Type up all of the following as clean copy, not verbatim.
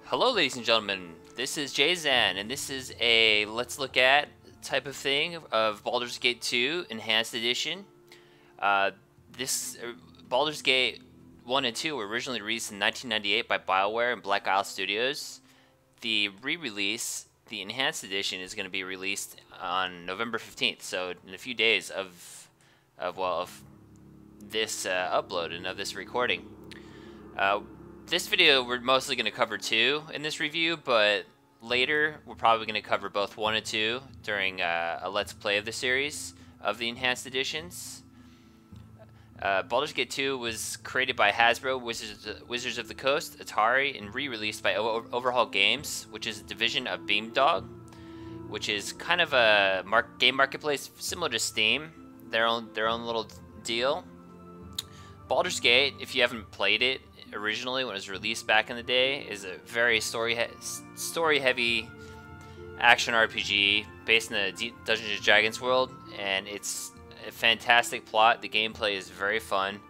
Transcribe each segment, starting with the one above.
Hello, ladies and gentlemen. This is Jayzan, and this is a let's look at type of thing of Baldur's Gate 2 Enhanced Edition. Uh, this Baldur's Gate 1 and 2 were originally released in 1998 by BioWare and Black Isle Studios. The re-release, the Enhanced Edition, is going to be released on November 15th, so in a few days of this upload and of this recording. This video we're mostly going to cover 2 in this review, but later we're probably going to cover both 1 and 2 during a Let's Play of the series of the Enhanced Editions. Baldur's Gate 2 was created by Hasbro, Wizards of the Coast, Atari, and re-released by Overhaul Games, which is a division of Beamdog, which is kind of a game marketplace similar to Steam, their own little deal. Baldur's Gate, if you haven't played it originally when it was released back in the day, is a very story-heavy action RPG based in the Dungeons & Dragons world, and it's a fantastic plot. The gameplay is very fun.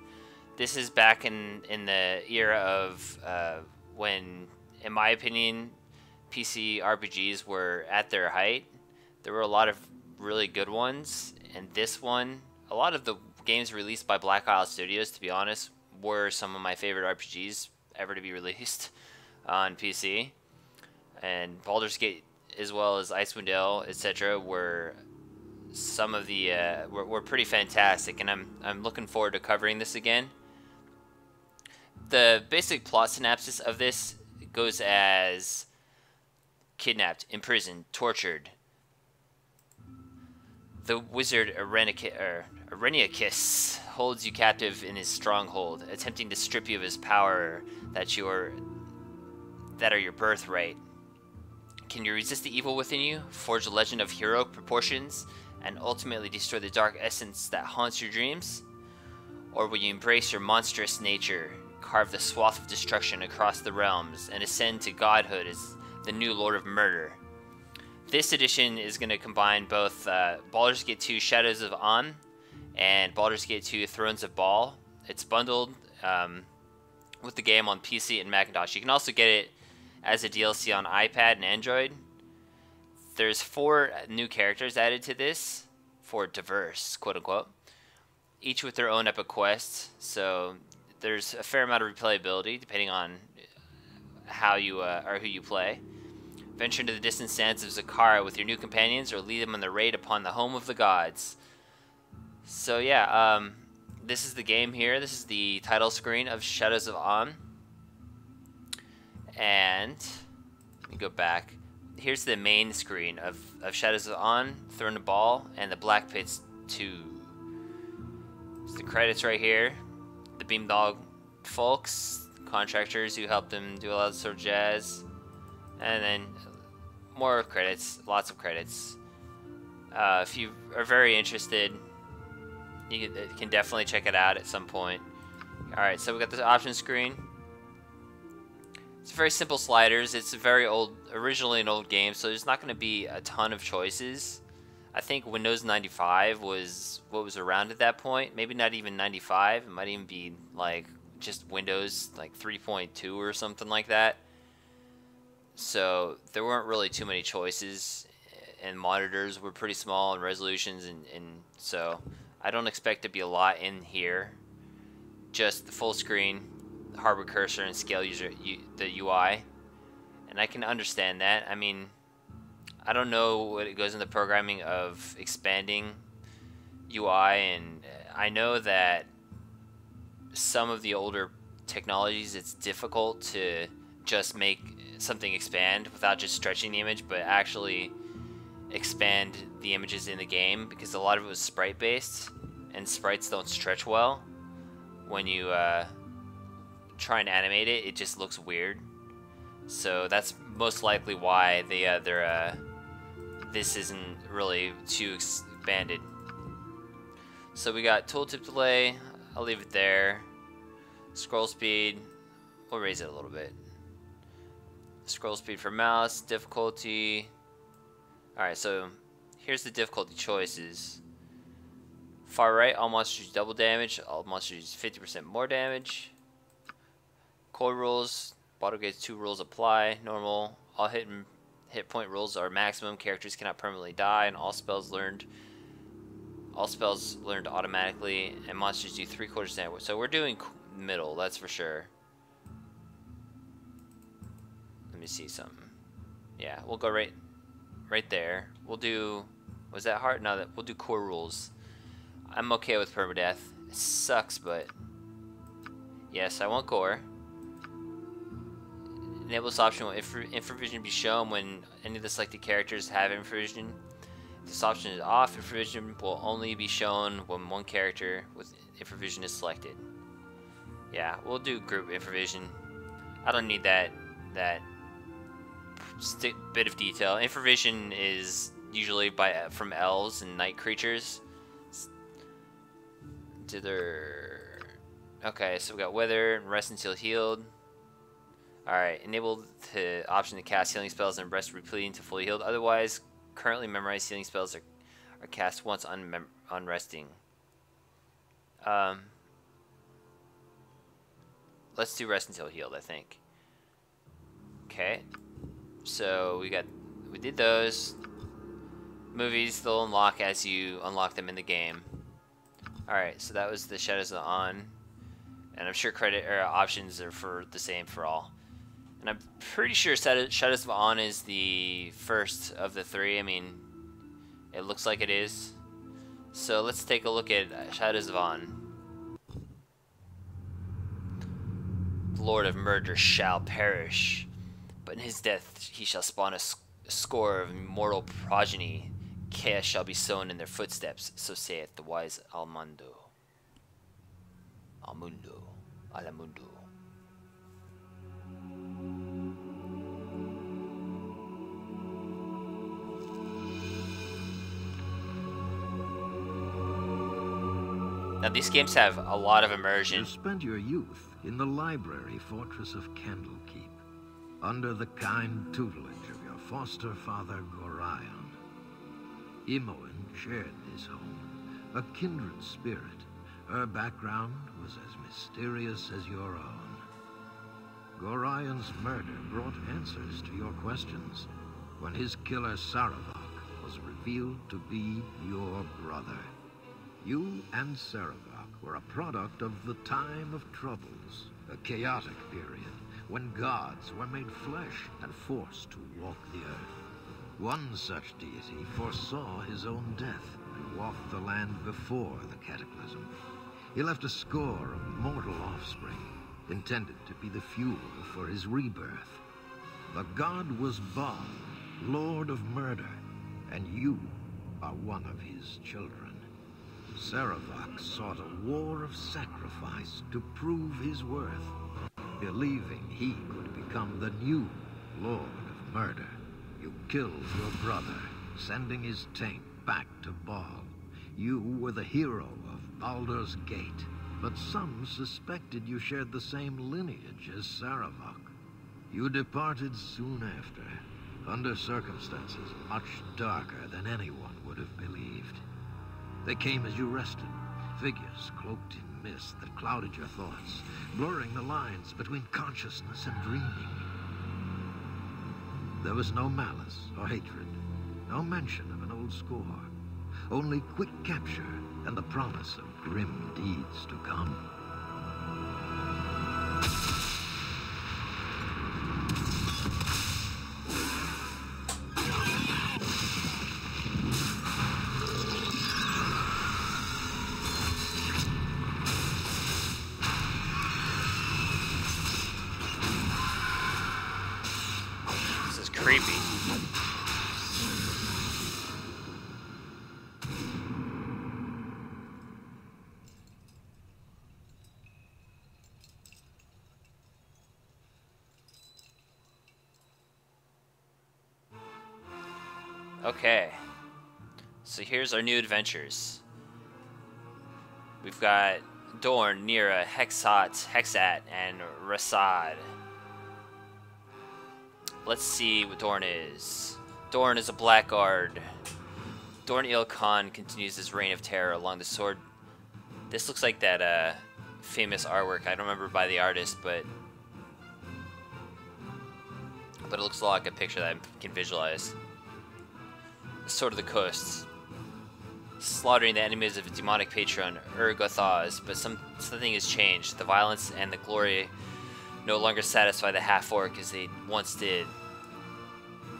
This is back in the era of when, in my opinion, PC RPGs were at their height. There were a lot of really good ones, and this one, a lot of the games released by Black Isle Studios, to be honest, were some of my favorite RPGs ever to be released on PC. And Baldur's Gate, as well as Icewind Dale, etc., were some of the were pretty fantastic, and I'm looking forward to covering this again. The basic plot synopsis of this goes as: kidnapped, imprisoned, tortured. The wizard Arrheniacus holds you captive in his stronghold, attempting to strip you of his power that are your birthright. Can you resist the evil within you, forge a legend of heroic proportions, and ultimately destroy the dark essence that haunts your dreams? Or will you embrace your monstrous nature, carve the swath of destruction across the realms, and ascend to godhood as the new Lord of Murder? This edition is going to combine both Baldur's Gate 2 Shadows of On and Baldur's Gate 2 Thrones of Baal. It's bundled with the game on PC and Macintosh. You can also get it as a DLC on iPad and Android. There's 4 new characters added to this, 4 diverse, quote-unquote, each with their own epic quests. So there's a fair amount of replayability depending on how you or who you play. Venture into the distant sands of Zakara with your new companions, or lead them on the raid upon the home of the gods. So yeah, this is the game here. This is the title screen of Shadows of On. And let me go back. Here's the main screen of Shadows of On, Throne of Baal, and the Black Pits 2. There's the credits right here. The Beamdog folks, contractors who helped them do a lot of sort of jazz. And then more credits, lots of credits. If you are very interested, you can definitely check it out at some point. Alright, so we got the option screen. It's very simple sliders. It's a very originally an old game, so there's not going to be a ton of choices. I think Windows 95 was what was around at that point. Maybe not even 95. It might even be like just Windows like 3.2 or something like that. So there weren't really too many choices, and monitors were pretty small, and resolutions, and so I don't expect to be a lot in here. Just the full screen, hardware cursor, and scale the UI, and I can understand that. I mean, I don't know what it goes in the programming of expanding UI, and I know that some of the older technologies, it's difficult to just make something expand without just stretching the image, but actually expand the images in the game, because a lot of it was sprite based, and sprites don't stretch well. When you try and animate it, it just looks weird. So that's most likely why this isn't really too expanded. So we got tooltip delay, I'll leave it there. Scroll speed, we'll raise it a little bit. Scroll speed for mouse, difficulty. Alright, so here's the difficulty choices. Far right, all monsters double damage, all monsters 50% more damage. Core rules, Baldur's Gate 2 rules apply. Normal. All hit point rules are maximum. Characters cannot permanently die, and all spells learned automatically, and monsters do 3/4 damage. So we're doing middle, that's for sure. Let me see something. Yeah, we'll go right there. We'll do. Was that hard? No, we'll do core rules. I'm okay with permadeath. It sucks, but yes, I want core. Enable this option will infravision be shown when any of the selected characters have infravision. If this option is off, infravision will only be shown when one character with infravision is selected. Yeah, we'll do group infravision. I don't need that bit of detail. Infravision is usually from elves and night creatures. Okay, so we got weather and rest until healed. Alright, enable the option to cast healing spells and rest repleting to fully healed. Otherwise, currently memorized healing spells are cast once on resting. Let's do rest until healed, I think. Okay. So we did those. Movies, they'll unlock as you unlock them in the game. Alright, so that was the Shadows of On. And I'm sure credit or options are for the same for all. And I'm pretty sure Shadows of On is the first of the three. I mean, it looks like it is. So let's take a look at Shadows of On. The Lord of Murder shall perish, but in his death he shall spawn a score of immortal progeny. Chaos shall be sown in their footsteps, so saith the wise Alamundo. Alamundo. Now these games have a lot of immersion. You spent your youth in the library fortress of Candlekeep, under the kind tutelage of your foster father Gorion. Imoen shared this home, a kindred spirit. Her background was as mysterious as your own. Gorion's murder brought answers to your questions when his killer Saravak was revealed to be your brother. You and Saravak were a product of the Time of Troubles, a chaotic period when gods were made flesh and forced to walk the earth. One such deity foresaw his own death and walked the land before the cataclysm. He left a score of mortal offspring, intended to be the fuel for his rebirth. The god was Baal, Lord of Murder, and you are one of his children. Saravak sought a war of sacrifice to prove his worth, believing he could become the new Lord of Murder. You killed your brother, sending his taint back to Baal. You were the hero of Baldur's Gate, but some suspected you shared the same lineage as Saravak. You departed soon after, under circumstances much darker than anyone would have believed. They came as you rested, figures cloaked in mist that clouded your thoughts, blurring the lines between consciousness and dreaming. There was no malice or hatred, no mention of an old score, only quick capture and the promise of grim deeds to come. Creepy. Okay. So here's our new adventures. We've got Dorn, Nira, Hexat, and Rasad. Let's see what Dorn is. Dorn is a blackguard. Dorn Ilkhan continues his reign of terror along the sword. This looks like that famous artwork. I don't remember by the artist, but but it looks a lot like a picture that I can visualize. Sword of the Coast. Slaughtering the enemies of a demonic patron, Urgothaz, but something has changed. The violence and the glory no longer satisfy the half-orc as they once did.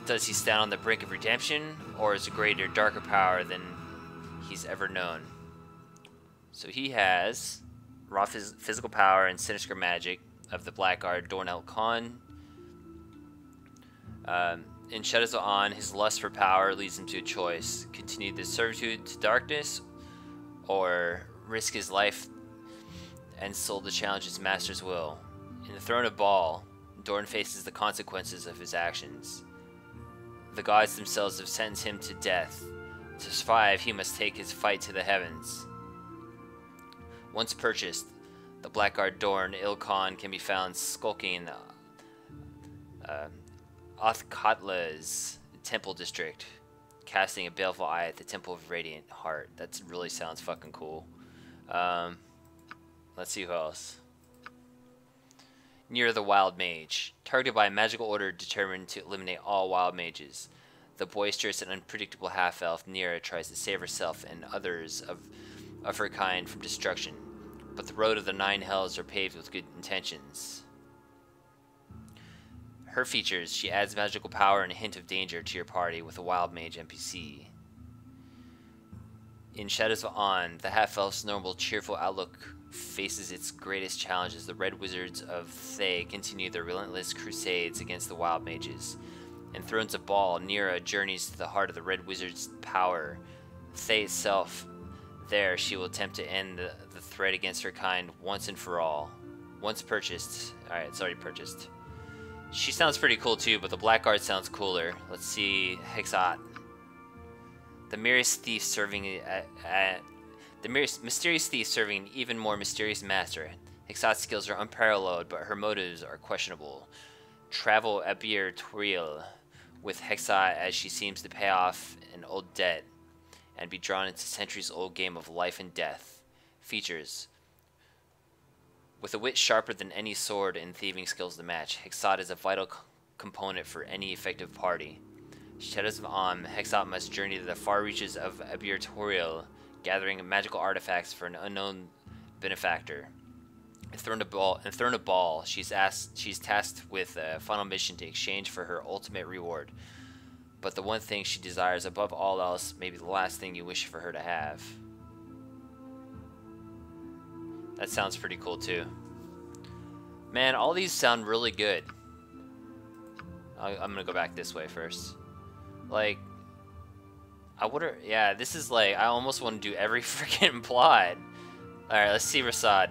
Does he stand on the brink of redemption, or is a greater, darker power than he's ever known? So he has raw physical power and sinister magic of the Blackguard Dorn El Khan. In Shadows of On, his lust for power leads him to a choice: continue the servitude to darkness, or risk his life and soul to challenge his master's will. In the Throne of Baal, Dorn faces the consequences of his actions. The gods themselves have sentenced him to death. To survive, he must take his fight to the heavens. Once purchased, the Blackguard Dorn Ilkhan can be found skulking in Othkatla's temple district, casting a baleful eye at the Temple of Radiant Heart. That really sounds fucking cool. Let's see who else. Near the Wild Mage. Targeted by a magical order determined to eliminate all wild mages. The boisterous and unpredictable half-elf Nira tries to save herself and others of her kind from destruction, but the road of the Nine Hells are paved with good intentions. Her features: she adds magical power and a hint of danger to your party with a wild mage NPC. In Shadows of On, the half-elf's normal, cheerful outlook faces its greatest challenges. The Red Wizards of Thay continue their relentless crusades against the wild mages. In Thrones of Baal, Nira journeys to the heart of the Red Wizard's power. Thay itself, there she will attempt to end the threat against her kind once and for all. Once purchased. Alright, it's already purchased. She sounds pretty cool too, but the Blackguard sounds cooler. Let's see Hexat. The mysterious thief serving an even more mysterious master. Hexat's skills are unparalleled, but her motives are questionable. Travel Abir Toriel with Hexat as she seems to pay off an old debt and be drawn into centuries-old game of life and death. Features: with a wit sharper than any sword and thieving skills to match, Hexat is a vital component for any effective party. Shadows of On, Hexat must journey to the far reaches of Abir Toriel, gathering magical artifacts for an unknown benefactor. In Throne of Baal, she's tasked with a final mission to exchange for her ultimate reward. But the one thing she desires above all else may be the last thing you wish for her to have. That sounds pretty cool too. Man, all these sound really good. I'm gonna go back this way first. Like, I wonder, yeah, this is like, I almost want to do every freaking plot. Alright, let's see Rasad.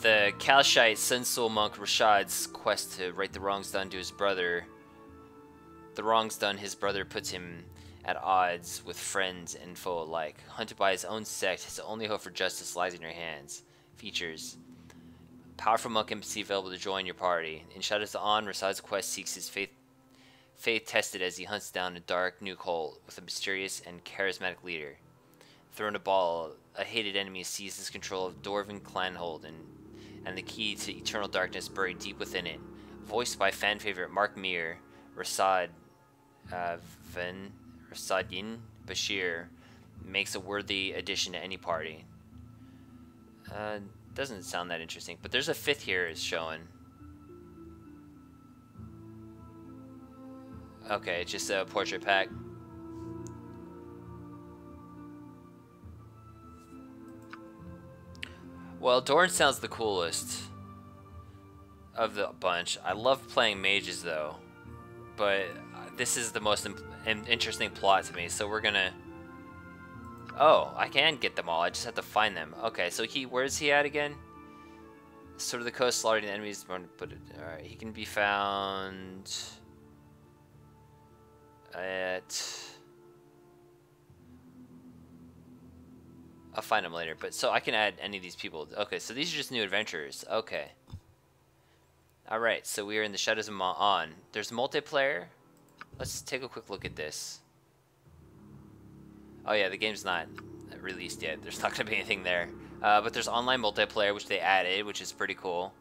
The Kalshite Sun Soul monk Rashad's quest to right the wrongs done to his brother. The wrongs done his brother puts him at odds with friends and foe alike. Hunted by his own sect, his only hope for justice lies in your hands. Features: powerful monk NPC available to join your party. In Shadows of On, Rasad's quest seeks his faith tested as he hunts down a dark new cult with a mysterious and charismatic leader. Throne of Baal, a hated enemy seizes control of Dwarven Clanhold and the key to eternal darkness buried deep within it. Voiced by fan favorite Mark Meir, Rasadin Bashir makes a worthy addition to any party. Doesn't sound that interesting, but there's a fifth here is showing. Okay, it's just a portrait pack. Well, Dorn sounds the coolest of the bunch. I love playing mages though, but this is the most interesting plot to me, so we're gonna... Oh, I can get them all, I just have to find them. Okay, so where is he at again? Sword of the Coast, slaughtering the enemies. Alright, he can be found at... I'll find them later, but so I can add any of these people. Okay, so these are just new adventurers. Okay. Alright, so we are in the Shadows of On. There's multiplayer. Let's take a quick look at this. Oh yeah, the game's not released yet. There's not going to be anything there. But there's online multiplayer, which they added, which is pretty cool.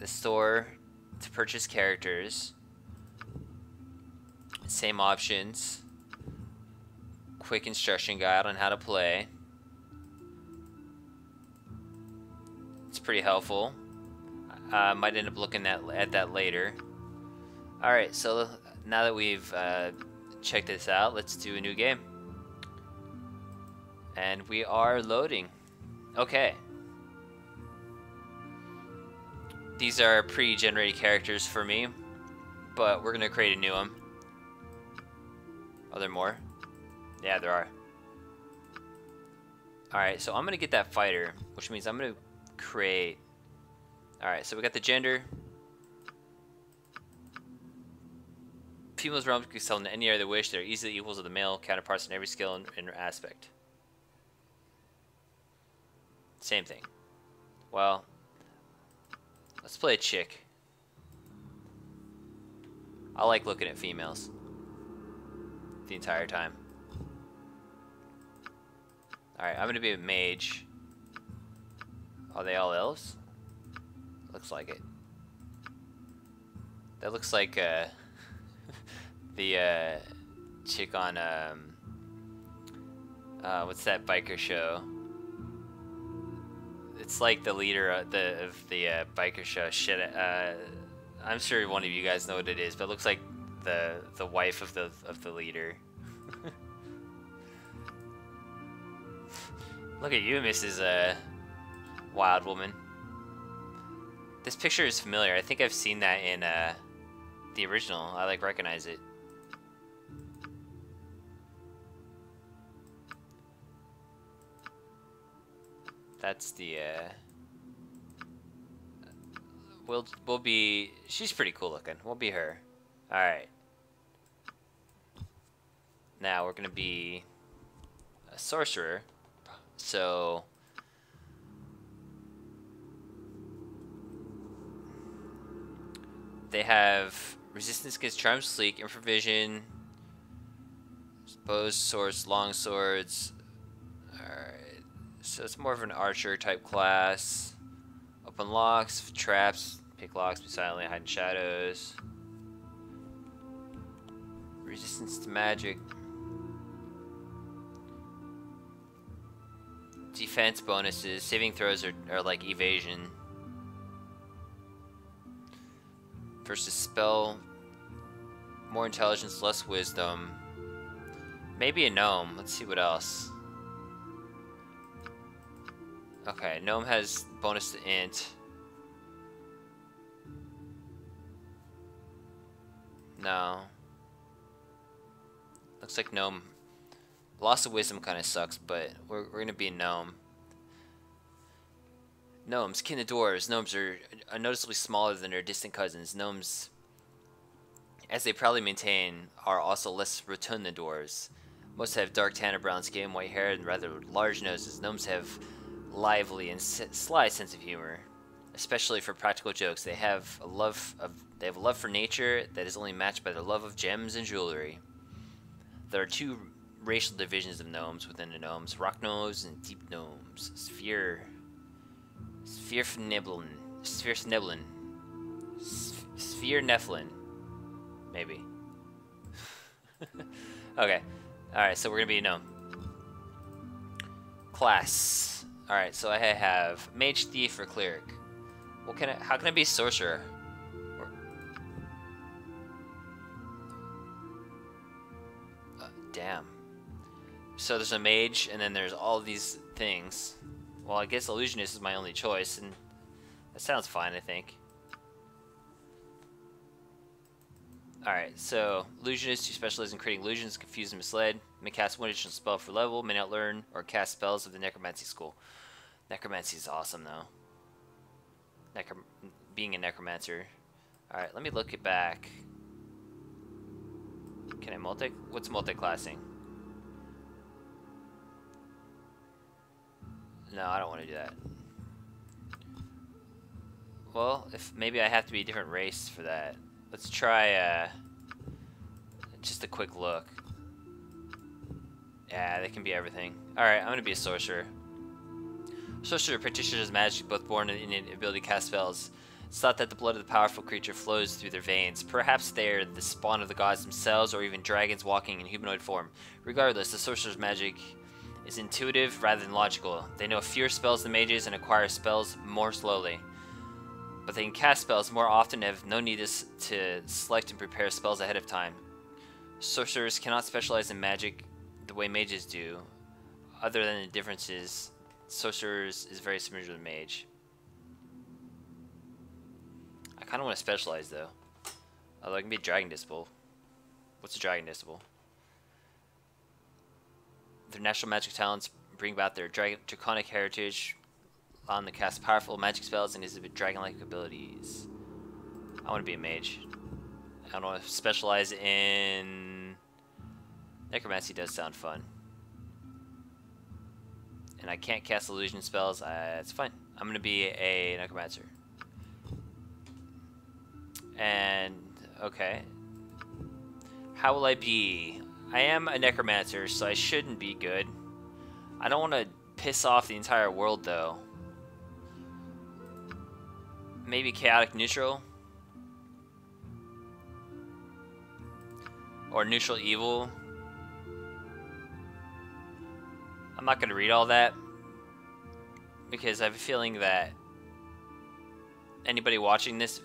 the store to purchase characters. Same options. Quick instruction guide on how to play. It's pretty helpful. Might end up looking at that later. Alright, so now that we've checked this out, let's do a new game. And we are loading. Okay. These are pre-generated characters for me, but we're gonna create a new one. Are there more? Yeah, there are. Alright, so I'm gonna get that fighter, which means I'm gonna create... Alright, so we got the gender. Females realms can excel in any area they wish. They're easily equals to the male counterparts in every skill and aspect. Same thing. Well, let's play a chick. I like looking at females the entire time. Alright, I'm gonna be a mage. Are they all elves? Looks like it. That looks like the chick on what's that biker show? It's like the leader of the biker show. Shit, I'm sure one of you guys know what it is, but it looks like the wife of the leader. Look at you, Mrs. Wild Woman. This picture is familiar. I think I've seen that in the original. I like recognize it. That's the we'll be, she's pretty cool looking. We'll be her. All right. Now we're gonna be a sorcerer. So they have resistance against charm, sleek, improvision, bows, swords, long swords. Alright. So it's more of an archer type class. Open locks, traps, pick locks, be silently, hide in shadows. Resistance to magic. Defense bonuses. Saving throws are like evasion. Versus spell. More intelligence, less wisdom. Maybe a gnome. Let's see what else. Okay, gnome has bonus to int. No. Looks like gnome. Loss of wisdom kind of sucks, but we're gonna be a gnome. Gnomes, kin to dwarves. Gnomes are noticeably smaller than their distant cousins. Gnomes, as they proudly maintain, are also less rotund than dwarves. Most have dark tan or brown skin, white hair, and rather large noses. Gnomes have lively and sly sense of humor, especially for practical jokes. They have a love for nature that is only matched by their love of gems and jewelry. There are two racial divisions of gnomes within the gnomes: rock gnomes and deep gnomes. Sphere Nephilim, maybe. Okay, all right. So we're gonna be a gnome. Class. All right. So I have mage, thief, or cleric. What can I? How can I be sorcerer? Damn. So there's a mage, and then there's all these things. Well, I guess illusionist is my only choice, and that sounds fine, I think. Alright, so illusionist who specializes in creating illusions, confused and misled. May cast one additional spell per level, may not learn or cast spells of the necromancy school. Necromancy is awesome, though. Being a necromancer. Alright, let me look it back. Can I what's multi-classing? No, I don't want to do that. Well, if maybe I have to be a different race for that. Let's try just a quick look. Yeah, they can be everything. Alright, I'm gonna be a sorcerer. Sorcerer practitioners magic, both born in the ability to cast spells. It's thought that the blood of the powerful creature flows through their veins. Perhaps they are the spawn of the gods themselves, or even dragons walking in humanoid form. Regardless, the sorcerer's magic is intuitive rather than logical. They know fewer spells than mages and acquire spells more slowly. But they can cast spells more often and have no need to select and prepare spells ahead of time. Sorcerers cannot specialize in magic the way mages do. Other than the differences, sorcerers is very similar to the mage. I kind of want to specialize though. Although I can be a dragon disciple. What's a dragon disciple? Their natural magic talents bring about their draconic heritage, allowing them to cast powerful magic spells and exhibit dragon-like abilities. I want to be a mage. I don't want to specialize in... Necromancy does sound fun. And I can't cast illusion spells. It's fine. I'm going to be a necromancer. And, okay. How will I be? I am a necromancer, so I shouldn't be good. I don't want to piss off the entire world, though. Maybe chaotic neutral? Or neutral evil? I'm not going to read all that, because I have a feeling that anybody watching this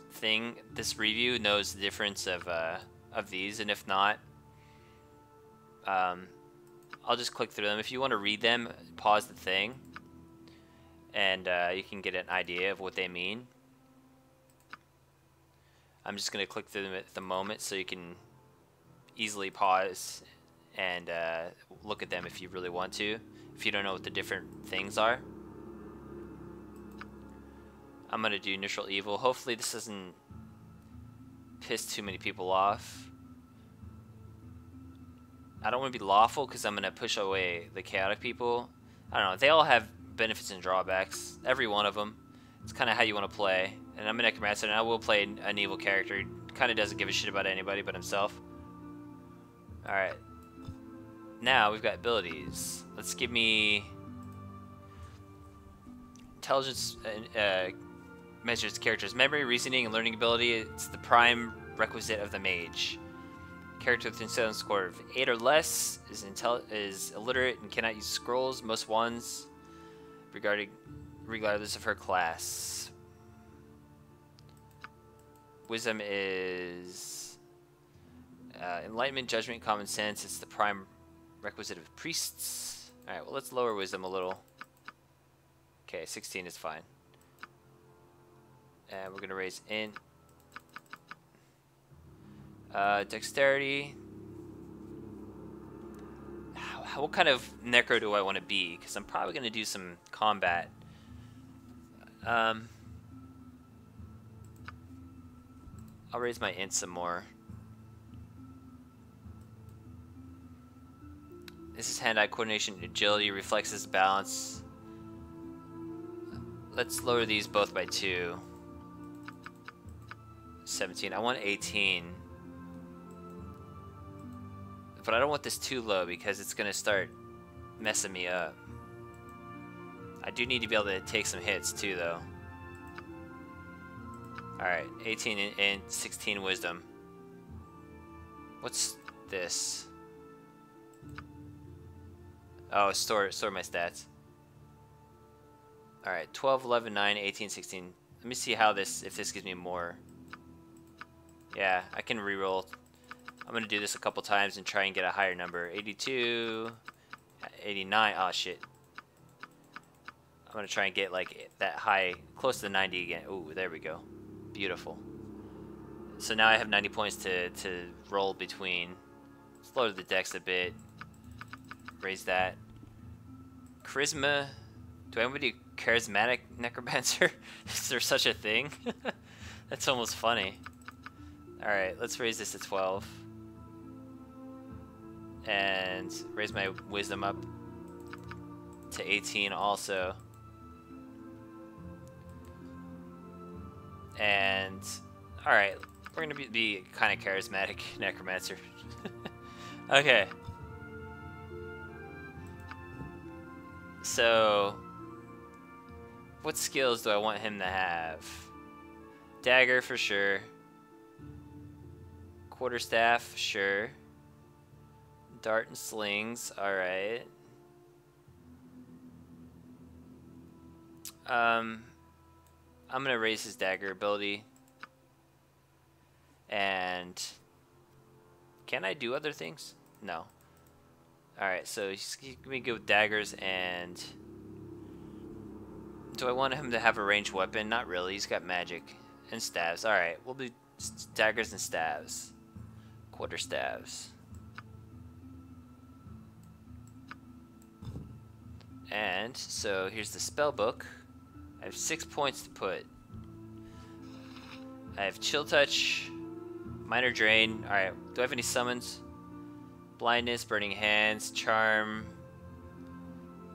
review knows the difference of these, and if not, I'll just click through them. If you want to read them, pause the thing, and you can get an idea of what they mean. I'm just going to click through them at the moment so you can easily pause and look at them if you really want to, if you don't know what the different things are. I'm going to do neutral evil. Hopefully this doesn't piss too many people off. I don't want to be lawful because I'm going to push away the chaotic people. I don't know. They all have benefits and drawbacks. Every one of them. It's kind of how you want to play. And I'm a necromancer, and I will play an evil character. Kind of doesn't give a shit about anybody but himself. Alright. Now we've got abilities. Let's give me... Intelligence measures characters' memory, reasoning, and learning ability. It's the prime requisite of the mage. Character with intelligence score of 8 or less is illiterate and cannot use scrolls. Most ones, regardless of her class. Wisdom is enlightenment, judgment, common sense. It's the prime requisite of priests. Alright, well, let's lower wisdom a little. Okay, 16 is fine. And we're going to raise int. Dexterity. What kind of necro do I want to be? Because I'm probably going to do some combat. I'll raise my int some more. This is hand-eye coordination, agility, reflexes, balance. Let's lower these both by 2. 17. I want 18. But I don't want this too low because it's going to start messing me up. I do need to be able to take some hits too, though. Alright, 18 and 16 wisdom. What's this? Oh, store my stats. Alright, 12, 11, 9, 18, 16. Let me see how if this gives me more. Yeah, I can reroll. I'm going to do this a couple times and try and get a higher number. 82, 89. Oh, shit. I'm going to try and get like that high, close to 90 again. Ooh, there we go. Beautiful. So now I have 90 points to roll between. Let's lower the dex a bit. Raise that. Charisma. Do I want to do charismatic necromancer? Is there such a thing? That's almost funny. Alright, let's raise this to 12. And raise my wisdom up to 18 also. And, alright, we're going to be kind of charismatic necromancer. Okay. So, what skills do I want him to have? Dagger for sure. Quarterstaff, sure. Dart and slings, alright. I'm gonna raise his dagger ability. And can I do other things? No. Alright, so he's gonna go with daggers. And do I want him to have a ranged weapon? Not really. He's got magic and staves. Alright, we'll do daggers and staves. Quarter staves. And so here's the spell book. I have 6 points to put. I have Chill Touch, Minor Drain. Alright, do I have any summons? Blindness, Burning Hands, Charm,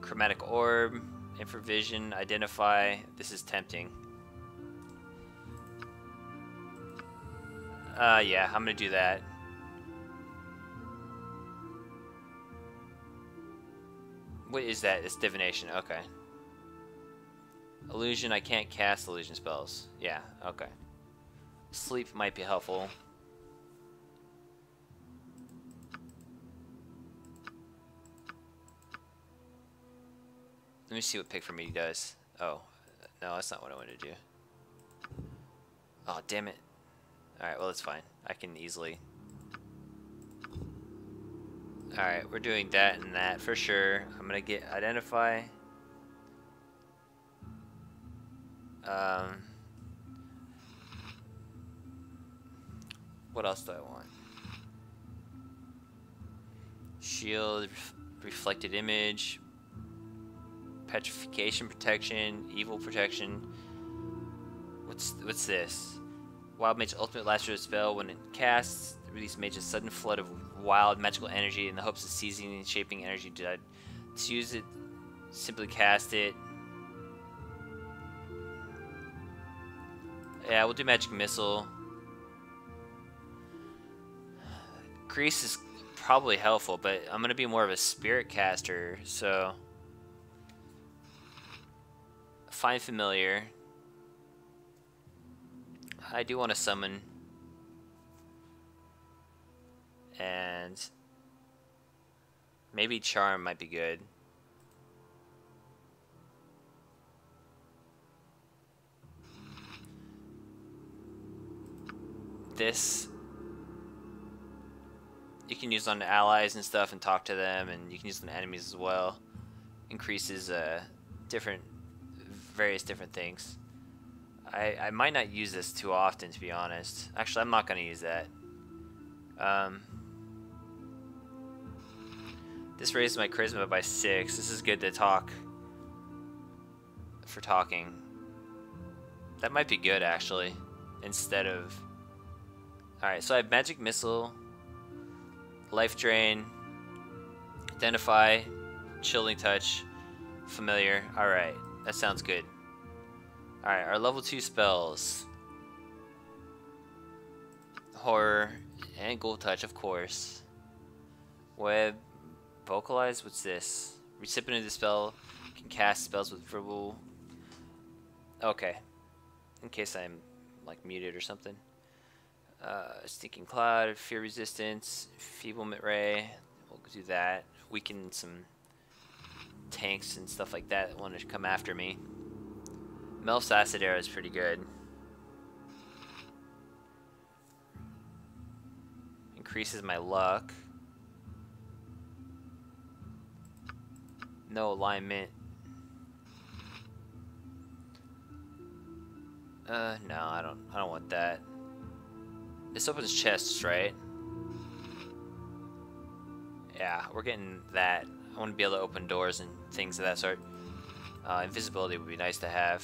Chromatic Orb, Infravision, Identify. This is tempting. Yeah, I'm gonna do that. What is that? It's divination. Okay. Illusion. I can't cast illusion spells. Yeah. Okay. Sleep might be helpful. Let me see what Pick for Me does. Oh, no, that's not what I want to do. Oh, damn it. Alright, well, it's fine. I can easily... Alright, we're doing that and that for sure. I'm gonna get Identify. What else do I want? Shield, Reflected Image, Petrification Protection, Evil Protection. What's this? Wild Mage's ultimate last resort spell. When it casts, release Mage's sudden flood of wild magical energy in the hopes of seizing and shaping energy. To use it, simply cast it. Yeah, we'll do Magic Missile. Grease is probably helpful, but I'm gonna be more of a spirit caster, so Find Familiar. I do want to summon, and maybe Charm might be good. This you can use on allies and stuff and talk to them, and you can use on enemies as well. Increases various different things. I might not use this too often, to be honest. Actually, I'm not going to use that. This raises my charisma by 6. This is good to talk. For talking. That might be good, actually. Instead of... Alright, so I have Magic Missile, Life Drain, Identify, Chilling Touch, Familiar. Alright, that sounds good. Alright, our level 2 spells. Horror and Gold Touch, of course. Web, Vocalize, what's this? Recipient of the spell can cast spells with verbal... Okay. In case I'm, like, muted or something. Stinking Cloud, Fear Resistance, Feeblement Ray. We'll do that. Weaken some tanks and stuff like that want to come after me. Melf's Acid Arrow is pretty good. Increases my luck. No alignment. No, I don't want that. This opens chests, right? Yeah, we're getting that. I want to be able to open doors and things of that sort. Invisibility would be nice to have.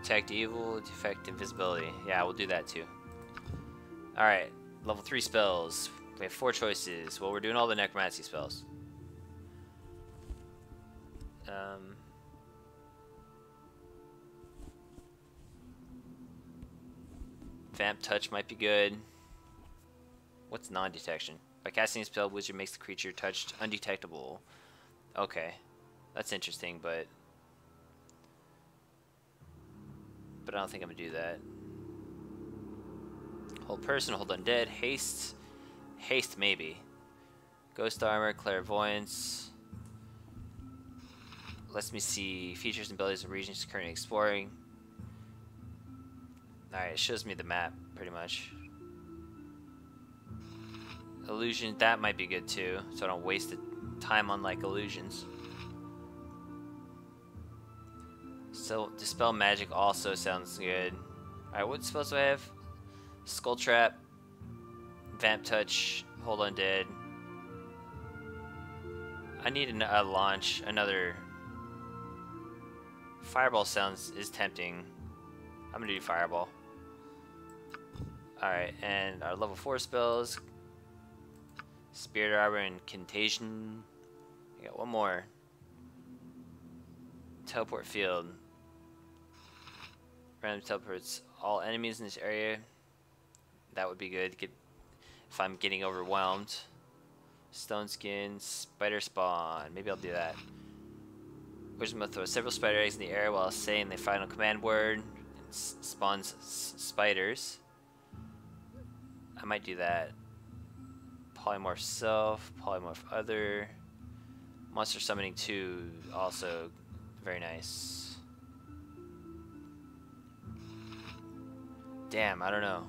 Detect evil, detect invisibility. Yeah, we'll do that too. Alright, level 3 spells. We have 4 choices. Well, we're doing all the necromancy spells. Vamp Touch might be good. What's non-detection? By casting a spell, wizard makes the creature touched undetectable. Okay. That's interesting, but I don't think I'm gonna do that. Hold person, hold undead, haste, haste maybe. Ghost armor, clairvoyance. Lets me see features and abilities of regions currently exploring. Alright, it shows me the map pretty much. Illusion, that might be good too, so I don't waste the time on like illusions. So dispel magic also sounds good. Alright, what spells do I have? Skull trap, vamp touch, hold undead. I need a launch, another. Fireball is tempting. I'm gonna do fireball. Alright, and our level 4 spells. Spirit Arbor and Contagion. I got one more. Teleport field. Random teleports all enemies in this area. That would be good if I'm getting overwhelmed. Stone skin, spider spawn. Maybe I'll do that. Wizard will throw several spider eggs in the air while saying the final command word. And spawns spiders. I might do that. Polymorph self, polymorph other. Monster summoning 2, also very nice. Damn, I don't know.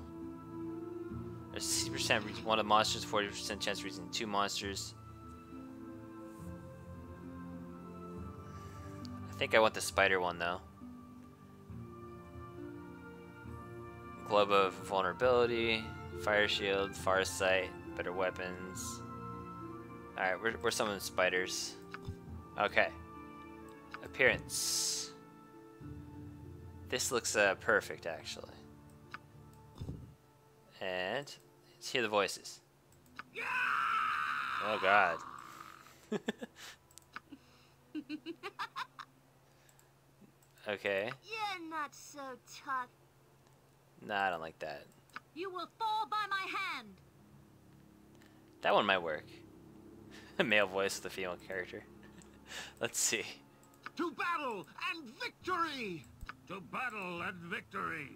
There's 60% reach one of the monsters, 40% chance of reaching 2 monsters. I think I want the spider one though. Globe of vulnerability, fire shield, far sight, better weapons. Alright, we're summoning spiders. Okay. Appearance. This looks perfect actually. And let's hear the voices. Oh god. Okay. You're not so tough. Nah, I don't like that. You will fall by my hand. That one might work. A male voice with a female character. Let's see. To battle and victory! To battle and victory!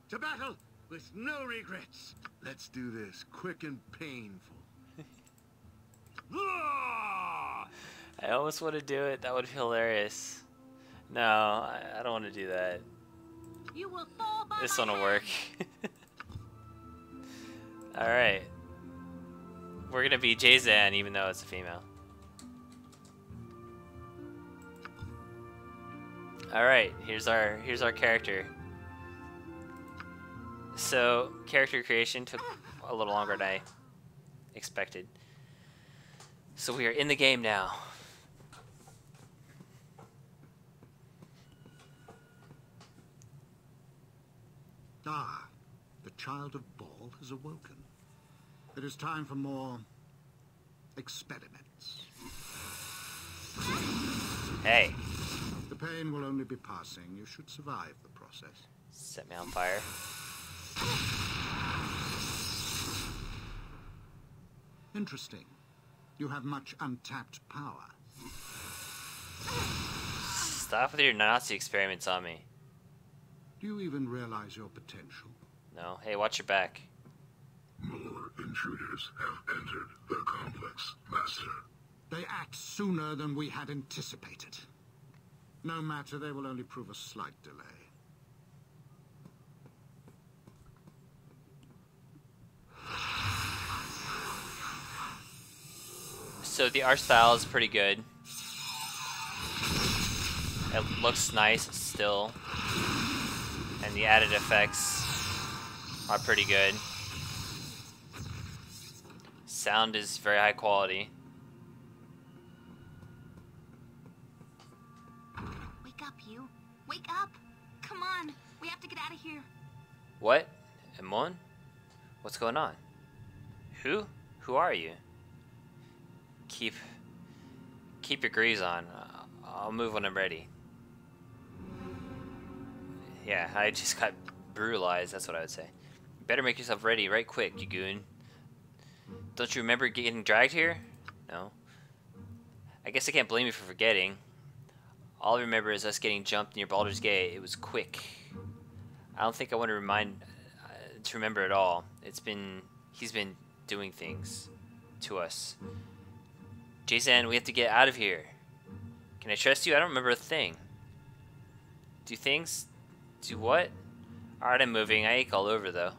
To battle with no regrets. Let's do this quick and painful. I almost want to do it. That would be hilarious. No, I don't want to do that. You will fall by This my one will hand. work. Alright. We're gonna be Jazan even though it's a female. Alright, here's our character. So character creation took a little longer than I expected. So we are in the game now. Ah, the child of Ball has awoken. It is time for more experiments. Hey, The pain will only be passing. You should survive the process. set me on fire. Interesting. You have much untapped power. Stop with your Nazi experiments on me. Do you even realize your potential? No. Hey, watch your back. More intruders have entered the complex, Master. They act sooner than we had anticipated. No matter, they will only prove a slight delay. So the art style is pretty good. It looks nice still. And the added effects are pretty good. Sound is very high quality. Wake up, you. Wake up. Come on. We have to get out of here. What? Emon? What's going on? Who? Who are you? Keep your greaves on. I'll move when I'm ready. Yeah, I just got brutalized, that's what I would say. You better make yourself ready right quick, you goon. Don't you remember getting dragged here? No. I guess I can't blame you for forgetting. All I remember is us getting jumped near Baldur's Gate. It was quick. I don't think I want to remember it all. He's been doing things to us. Jason, we have to get out of here. Can I trust you? I don't remember a thing. Do things? Do what? Alright, I'm moving. I ache all over, though.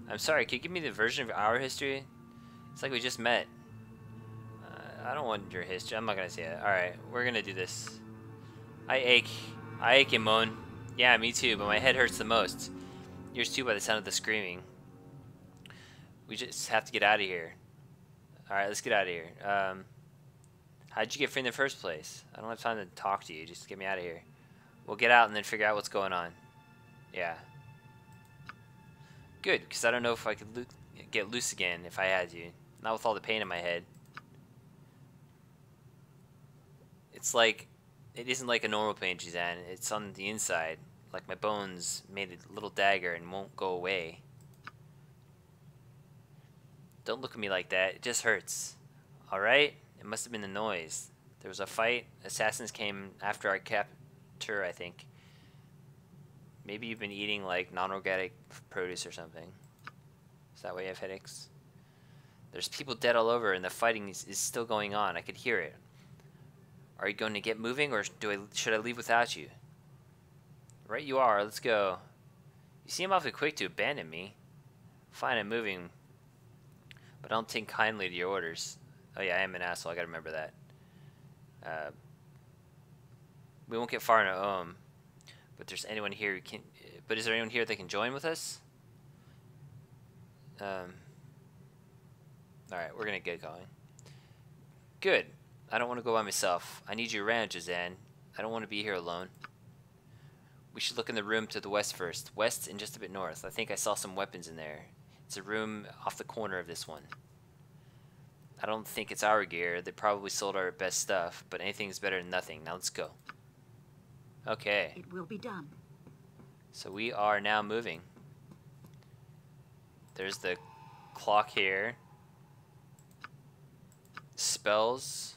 I'm sorry, can you give me the version of our history? It's like we just met. I don't want your history. I'm not gonna say it. Alright, we're gonna do this. I ache. I ache, Imon. Yeah, me too, but my head hurts the most. Yours too by the sound of the screaming. We just have to get out of here. Alright, let's get out of here. How'd you get free in the first place? I don't have time to talk to you. Just get me out of here. We'll get out and then figure out what's going on. Yeah. Good, because I don't know if I could get loose again if I had to. Not with all the pain in my head. It's like, it isn't like a normal pain, Jizan. It's on the inside. Like my bones made a little dagger and won't go away. Don't look at me like that. It just hurts. Alright? It must have been the noise. There was a fight. Assassins came after our capture, I think. Maybe you've been eating like non-organic produce or something. Is that why you have headaches? There's people dead all over and the fighting is still going on. I could hear it. Are you going to get moving or should I leave without you? Right you are. Let's go. You seem awfully quick to abandon me. Fine, I'm moving. But I don't take kindly to your orders. Oh yeah, I am an asshole. I gotta remember that. We won't get far in our own. But there's anyone here who can. But is there anyone here that can join with us? All right, we're gonna get going. Good. I don't want to go by myself. I need you around, Jazan. I don't want to be here alone. We should look in the room to the west first. West and just a bit north. I think I saw some weapons in there. It's a room off the corner of this one. I don't think it's our gear. They probably sold our best stuff, but anything's better than nothing. Now let's go. Okay. It will be done. So we are now moving. There's the clock here. Spells.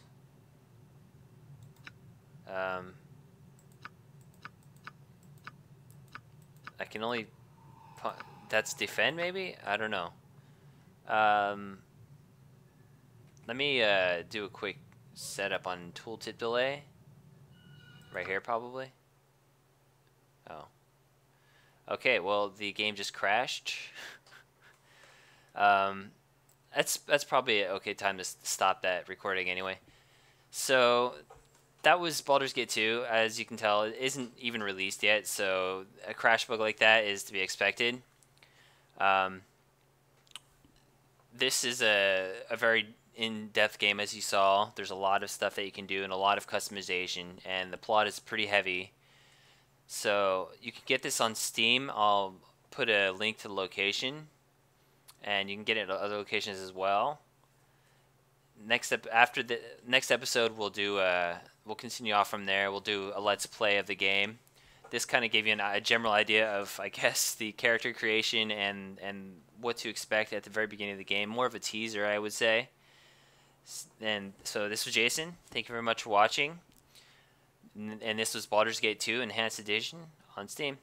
I can only... That's defend, maybe? I don't know. Let me do a quick setup on tooltip delay. Right here, probably. Oh. Okay, well, the game just crashed. That's probably an okay time to stop that recording anyway. So... that was Baldur's Gate 2. As you can tell, it isn't even released yet, so a crash bug like that is to be expected. This is a very in-depth game, as you saw. There's a lot of stuff that you can do and a lot of customization, and the plot is pretty heavy. So you can get this on Steam. I'll put a link to the location, and you can get it at other locations as well. After the next episode, we'll continue off from there. We'll do a let's play of the game. This kind of gave you a general idea of, I guess, the character creation and what to expect at the very beginning of the game. More of a teaser, I would say. And so this was Jason. Thank you very much for watching. And this was Baldur's Gate 2 Enhanced Edition on Steam.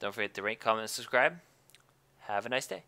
Don't forget to rate, comment, and subscribe. Have a nice day.